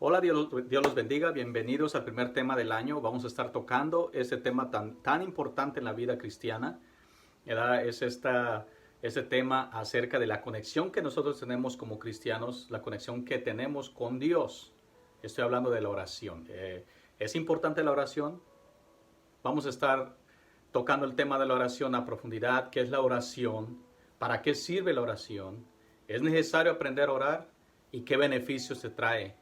Hola, Dios los bendiga. Bienvenidos al primer tema del año. Vamos a estar tocando este tema tan importante en la vida cristiana. ¿Verdad? Este tema acerca de la conexión que nosotros tenemos como cristianos, la conexión que tenemos con Dios. Estoy hablando de la oración. ¿Es importante la oración? Vamos a estar tocando el tema de la oración a profundidad. ¿Qué es la oración? ¿Para qué sirve la oración? ¿Es necesario aprender a orar? ¿Y qué beneficios te trae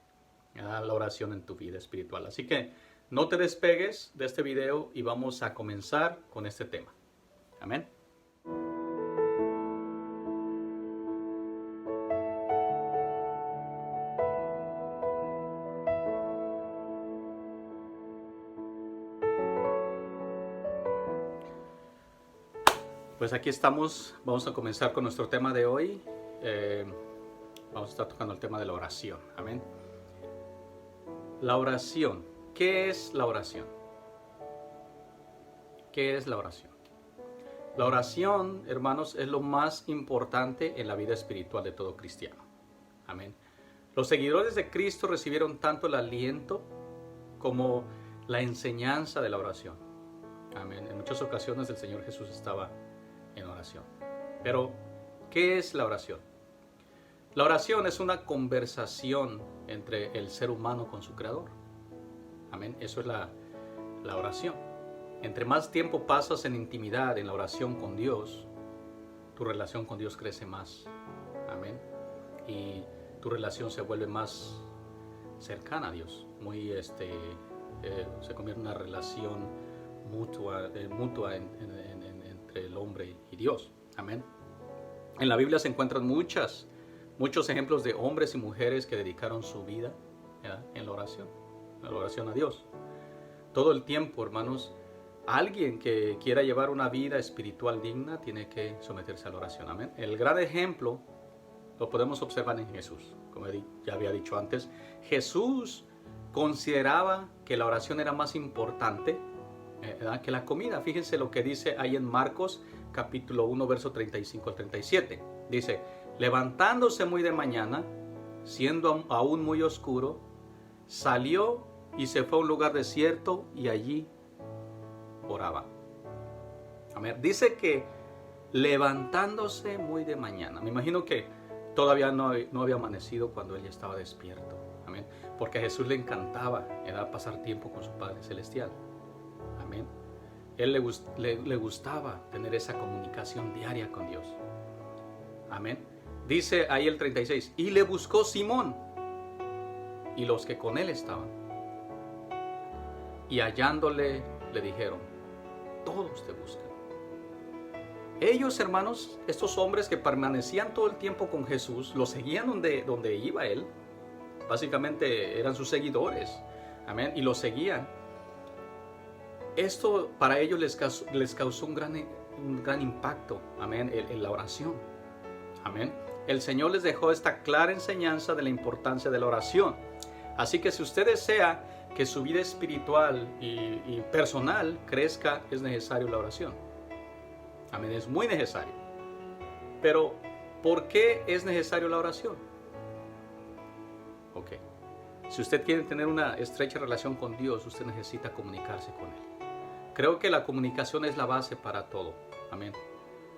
la oración en tu vida espiritual? Así que no te despegues de este video y vamos a comenzar con este tema. Amén. Pues aquí estamos, vamos a comenzar con nuestro tema de hoy. Vamos a estar tocando el tema de la oración. Amén. La oración. ¿Qué es la oración? ¿Qué es la oración? La oración, hermanos, es lo más importante en la vida espiritual de todo cristiano. Amén. Los seguidores de Cristo recibieron tanto el aliento como la enseñanza de la oración. Amén. En muchas ocasiones el Señor Jesús estaba en oración. Pero, ¿qué es la oración? La oración es una conversación entre el ser humano con su Creador. Amén. Eso es la oración. Entre más tiempo pasas en intimidad, en la oración con Dios, tu relación con Dios crece más. Amén. Y tu relación se vuelve más cercana a Dios. Se convierte en una relación mutua entre el hombre y Dios. Amén. En la Biblia se encuentran muchos ejemplos de hombres y mujeres que dedicaron su vida en la oración a Dios. Todo el tiempo, hermanos, alguien que quiera llevar una vida espiritual digna tiene que someterse a la oración. Amén. El gran ejemplo lo podemos observar en Jesús. Como ya había dicho antes, Jesús consideraba que la oración era más importante que la comida. Fíjense lo que dice ahí en Marcos capítulo 1, verso 35 al 37. Dice: levantándose muy de mañana, siendo aún muy oscuro, salió y se fue a un lugar desierto y allí oraba. Amén. Dice que levantándose muy de mañana. Me imagino que todavía no había amanecido cuando él ya estaba despierto. Amén. Porque a Jesús le encantaba pasar tiempo con su Padre Celestial. Amén. Él le gustaba tener esa comunicación diaria con Dios. Amén. Dice ahí el 36, y le buscó Simón y los que con él estaban. Y hallándole le dijeron: todos te buscan. Ellos, hermanos, estos hombres que permanecían todo el tiempo con Jesús, lo seguían donde iba él. Básicamente eran sus seguidores. Amén. Y lo seguían. Esto para ellos les causó un gran impacto. Amén. En la oración. Amén. El Señor les dejó esta clara enseñanza de la importancia de la oración. Así que si usted desea que su vida espiritual y personal crezca, es necesario la oración. Amén. Es muy necesario. Pero, ¿por qué es necesario la oración? Ok. Si usted quiere tener una estrecha relación con Dios, usted necesita comunicarse con Él. Creo que la comunicación es la base para todo. Amén.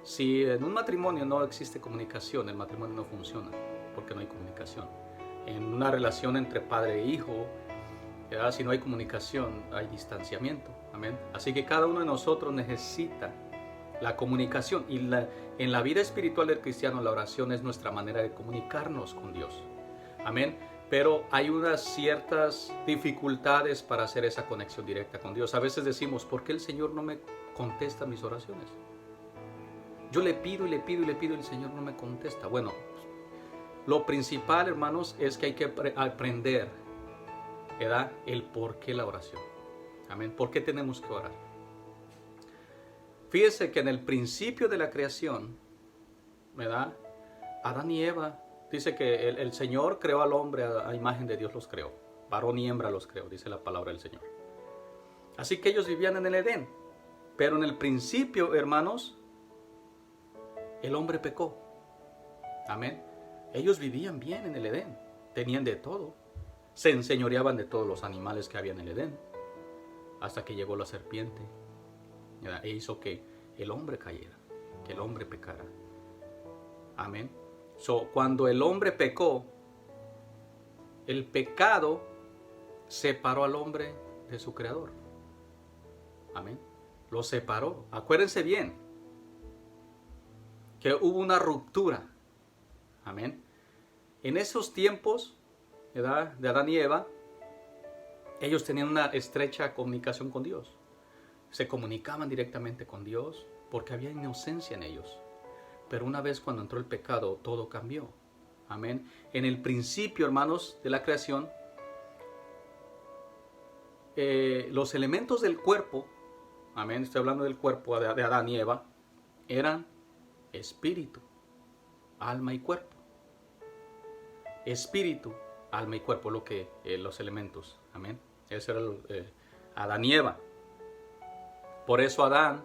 Si en un matrimonio no existe comunicación, el matrimonio no funciona, porque no hay comunicación. En una relación entre padre e hijo, si no hay comunicación, hay distanciamiento. Amén. Así que cada uno de nosotros necesita la comunicación. Y en la vida espiritual del cristiano, la oración es nuestra manera de comunicarnos con Dios. Amén. Pero hay unas ciertas dificultades para hacer esa conexión directa con Dios. A veces decimos: ¿por qué el Señor no me contesta mis oraciones? Yo le pido y le pido y le pido y el Señor no me contesta. Bueno, lo principal, hermanos, es que hay que aprender, ¿verdad?, el por qué la oración. Amén. ¿Por qué tenemos que orar? Fíjese que en el principio de la creación, ¿verdad?, Adán y Eva, dice que el Señor creó al hombre a imagen de Dios, los creó. Varón y hembra los creó, dice la palabra del Señor. Así que ellos vivían en el Edén. Pero en el principio, hermanos, el hombre pecó. Amén. Ellos vivían bien en el Edén. Tenían de todo. se enseñoreaban de todos los animales que había en el Edén, hasta que llegó la serpiente, ¿verdad? E hizo que el hombre cayera, que el hombre pecara. Amén. Cuando el hombre pecó, el pecado separó al hombre de su creador. Amén. Lo separó. Acuérdense bien que hubo una ruptura. Amén. En esos tiempos, ¿verdad?, de Adán y Eva, ellos tenían una estrecha comunicación con Dios. Se comunicaban directamente con Dios porque había inocencia en ellos. Pero una vez cuando entró el pecado, todo cambió. Amén. En el principio, hermanos, de la creación, los elementos del cuerpo, amén, estoy hablando del cuerpo de Adán y Eva, eran espíritu, alma y cuerpo. Espíritu, alma y cuerpo, lo que los elementos. Amén. Ese era Adán y Eva. Por eso Adán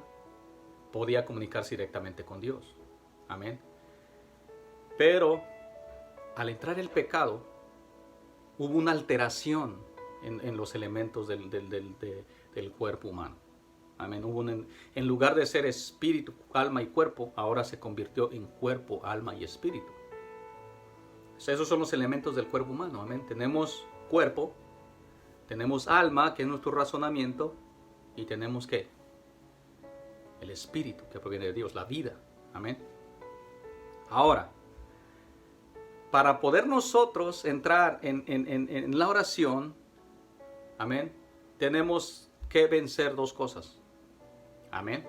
podía comunicarse directamente con Dios. Amén. Pero al entrar el pecado, hubo una alteración en los elementos del cuerpo humano. Amén. En lugar de ser espíritu, alma y cuerpo, ahora se convirtió en cuerpo, alma y espíritu. Esos son los elementos del cuerpo humano. Amén. Tenemos cuerpo, tenemos alma, que es nuestro razonamiento, y tenemos ¿qué? El espíritu, que proviene de Dios, la vida. Amén. Ahora, para poder nosotros entrar en la oración, amén, tenemos que vencer dos cosas. Amén.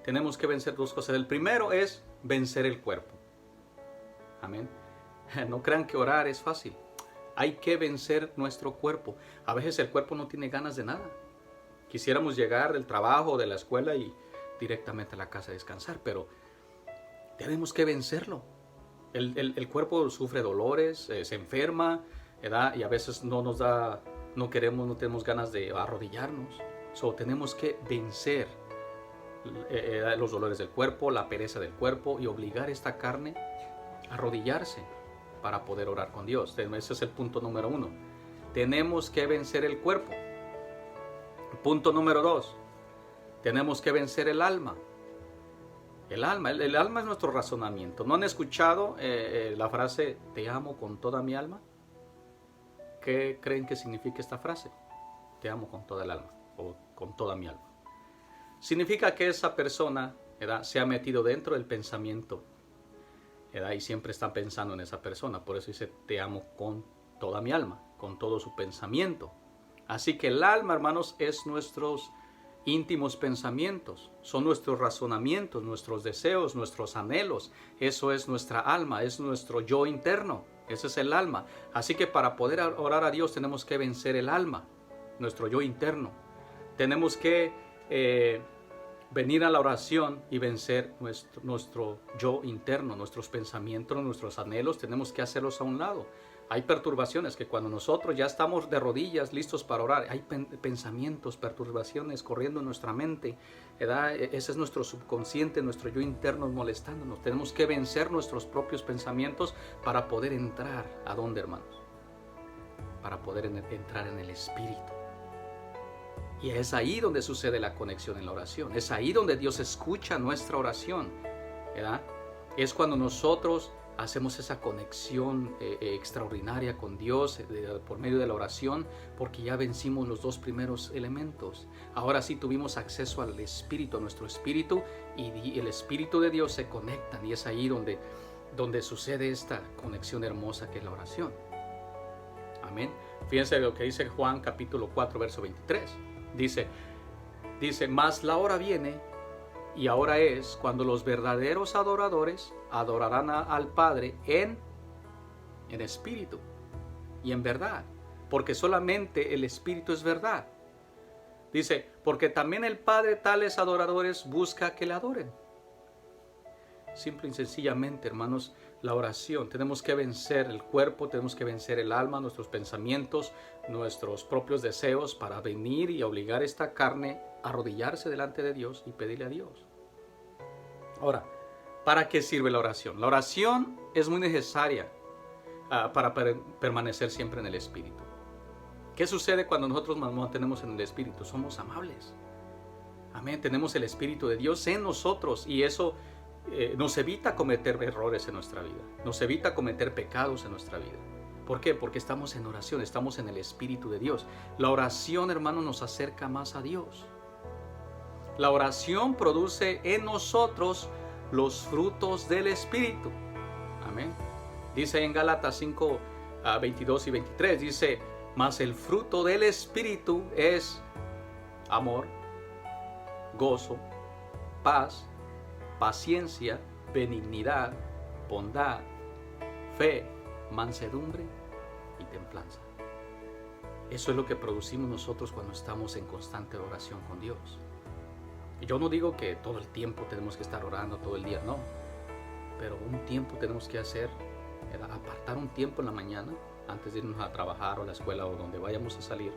Tenemos que vencer dos cosas. El primero es vencer el cuerpo. Amén. No crean que orar es fácil. Hay que vencer nuestro cuerpo. A veces el cuerpo no tiene ganas de nada. Quisiéramos llegar del trabajo o de la escuela y directamente a la casa a descansar, pero tenemos que vencerlo. El cuerpo sufre dolores, se enferma, ¿verdad? Y a veces no tenemos ganas de arrodillarnos. Tenemos que vencer los dolores del cuerpo, la pereza del cuerpo y obligar esta carne a arrodillarse para poder orar con Dios. Ese es el punto número 1. Tenemos que vencer el cuerpo. Punto número 2. Tenemos que vencer el alma. El alma es nuestro razonamiento. ¿No han escuchado la frase te amo con toda mi alma? ¿Qué creen que significa esta frase? Te amo con toda el alma o con toda mi alma. Significa que esa persona, ¿verdad?, se ha metido dentro del pensamiento, ¿verdad?, y siempre está pensando en esa persona. Por eso dice te amo con toda mi alma, con todo su pensamiento. Así que el alma, hermanos, es nuestros íntimos pensamientos, son nuestros razonamientos, nuestros deseos, nuestros anhelos. Eso es nuestra alma, es nuestro yo interno. Ese es el alma. Así que para poder orar a Dios tenemos que vencer el alma, nuestro yo interno. Tenemos que venir a la oración y vencer nuestro yo interno, nuestros pensamientos, nuestros anhelos. Tenemos que hacerlos a un lado. Hay perturbaciones que cuando nosotros ya estamos de rodillas listos para orar, hay pensamientos, perturbaciones corriendo en nuestra mente, ¿verdad? Ese es nuestro subconsciente, nuestro yo interno molestándonos. Tenemos que vencer nuestros propios pensamientos para poder entrar. ¿A dónde, hermanos? Para poder entrar en el Espíritu. Y es ahí donde sucede la conexión en la oración. Es ahí donde Dios escucha nuestra oración, ¿verdad? Es cuando nosotros hacemos esa conexión extraordinaria con Dios por medio de la oración, porque ya vencimos los dos primeros elementos. Ahora sí tuvimos acceso al Espíritu, a nuestro Espíritu, y el Espíritu de Dios se conectan, y es ahí donde sucede esta conexión hermosa que es la oración. Amén. Fíjense lo que dice Juan capítulo 4, verso 23. Dice, mas la hora viene, y ahora es, cuando los verdaderos adoradores adorarán al Padre en espíritu y en verdad, porque solamente el Espíritu es verdad. Dice, porque también el Padre tales adoradores busca que le adoren. Simple y sencillamente, hermanos, la oración. Tenemos que vencer el cuerpo, tenemos que vencer el alma, nuestros pensamientos, nuestros propios deseos, para venir y obligar esta carne a arrodillarse delante de Dios y pedirle a Dios. Ahora, ¿para qué sirve la oración? La oración es muy necesaria. permanecer siempre en el Espíritu. ¿Qué sucede cuando nosotros nos mantenemos en el Espíritu? Somos amables. Amén. Tenemos el Espíritu de Dios en nosotros y eso nos evita cometer errores en nuestra vida. Nos evita cometer pecados en nuestra vida. ¿Por qué? Porque estamos en oración, estamos en el Espíritu de Dios. La oración, hermano, nos acerca más a Dios. La oración produce en nosotros los frutos del Espíritu. Amén. Dice en Gálatas 5, 22 y 23, dice, mas el fruto del Espíritu es amor, gozo, paz, paciencia, benignidad, bondad, fe, mansedumbre y templanza. Eso es lo que producimos nosotros cuando estamos en constante oración con Dios. Y yo no digo que todo el tiempo tenemos que estar orando todo el día, no. Pero un tiempo tenemos que hacer, apartar un tiempo en la mañana antes de irnos a trabajar o a la escuela o donde vayamos a salir.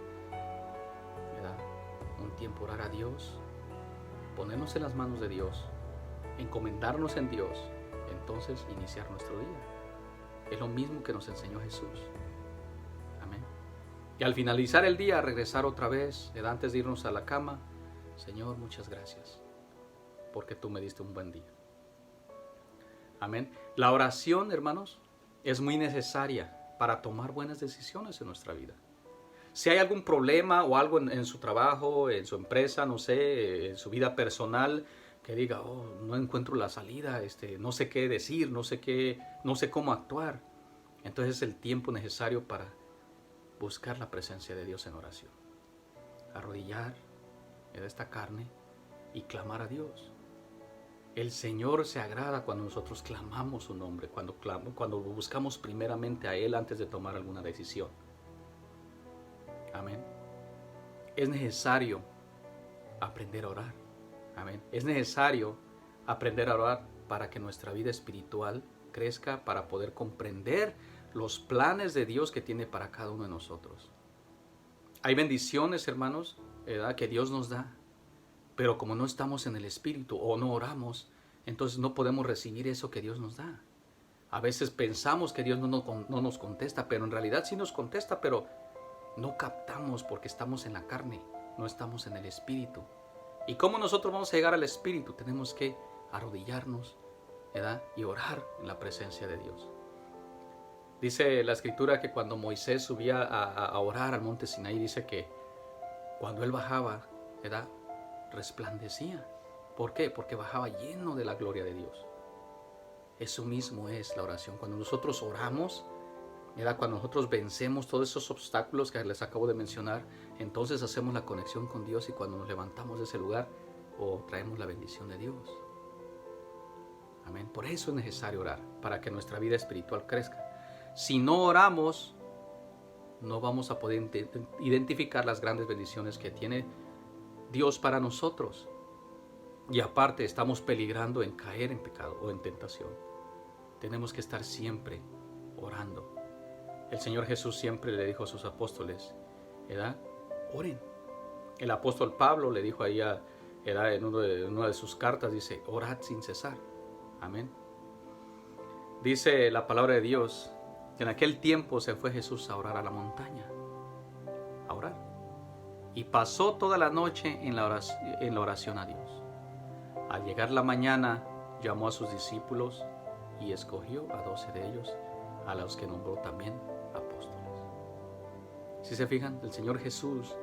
Un tiempo orar a Dios, ponernos en las manos de Dios, encomendarnos en Dios, entonces iniciar nuestro día. Es lo mismo que nos enseñó Jesús. Amén. Y al finalizar el día, regresar otra vez, antes de irnos a la cama, Señor, muchas gracias, porque tú me diste un buen día. Amén. La oración, hermanos, es muy necesaria para tomar buenas decisiones en nuestra vida. Si hay algún problema o algo en su trabajo, en su empresa, no sé, en su vida personal, que diga, no encuentro la salida, no sé qué decir, no sé cómo actuar. Entonces es el tiempo necesario para buscar la presencia de Dios en oración. Arrodillar esta carne y clamar a Dios. El Señor se agrada cuando nosotros clamamos su nombre, cuando buscamos primeramente a Él antes de tomar alguna decisión. Amén. Es necesario aprender a orar. Amén. Es necesario aprender a orar para que nuestra vida espiritual crezca, para poder comprender los planes de Dios que tiene para cada uno de nosotros. Hay bendiciones, hermanos, que Dios nos da, pero como no estamos en el Espíritu o no oramos, entonces no podemos recibir eso que Dios nos da. A veces pensamos que Dios no nos contesta, pero en realidad sí nos contesta, pero no captamos porque estamos en la carne, no estamos en el Espíritu. ¿Y cómo nosotros vamos a llegar al Espíritu? Tenemos que arrodillarnos, y orar en la presencia de Dios. Dice la Escritura que cuando Moisés subía a orar al monte Sinaí, dice que cuando él bajaba, resplandecía. ¿Por qué? Porque bajaba lleno de la gloria de Dios. Eso mismo es la oración. Cuando nosotros oramos, cuando nosotros vencemos todos esos obstáculos que les acabo de mencionar, entonces hacemos la conexión con Dios y cuando nos levantamos de ese lugar, traemos la bendición de Dios. Amén. Por eso es necesario orar, para que nuestra vida espiritual crezca. Si no oramos, no vamos a poder identificar las grandes bendiciones que tiene Dios para nosotros. Y aparte estamos peligrando en caer en pecado o en tentación. Tenemos que estar siempre orando. El Señor Jesús siempre le dijo a sus apóstoles, oren. El apóstol Pablo le dijo ahí en una de sus cartas, dice, orad sin cesar. Amén. Dice la palabra de Dios, que en aquel tiempo se fue Jesús a orar a la montaña. A orar. Y pasó toda la noche en la oración a Dios. Al llegar la mañana, llamó a sus discípulos y escogió a 12 de ellos, a los que nombró también apóstoles. Si se fijan, el Señor Jesús,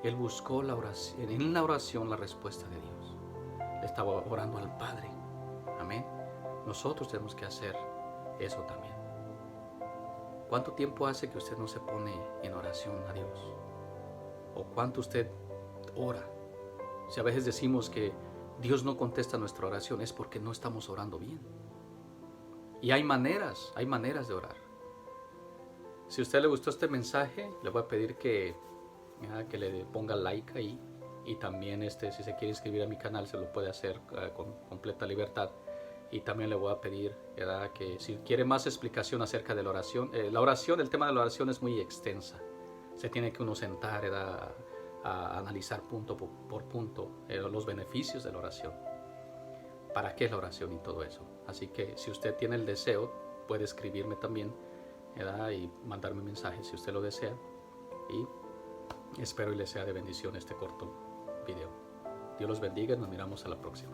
Él buscó en la oración la respuesta de Dios. Le estaba orando al Padre. Amén. Nosotros tenemos que hacer eso también. ¿Cuánto tiempo hace que usted no se pone en oración a Dios? ¿O cuánto usted ora? Si a veces decimos que Dios no contesta nuestra oración, es porque no estamos orando bien. Y hay maneras de orar. Si a usted le gustó este mensaje, le voy a pedir que le ponga like ahí. Y también si se quiere inscribir a mi canal, se lo puede hacer con completa libertad. Y también le voy a pedir que si quiere más explicación acerca de la oración, el tema de la oración es muy extensa. Se tiene que uno sentar a analizar punto por punto los beneficios de la oración. ¿Para qué es la oración y todo eso? Así que si usted tiene el deseo, puede escribirme también ¿verdad? Y mandarme un mensaje si usted lo desea. Y espero y le sea de bendición este corto video. Dios los bendiga y nos miramos a la próxima.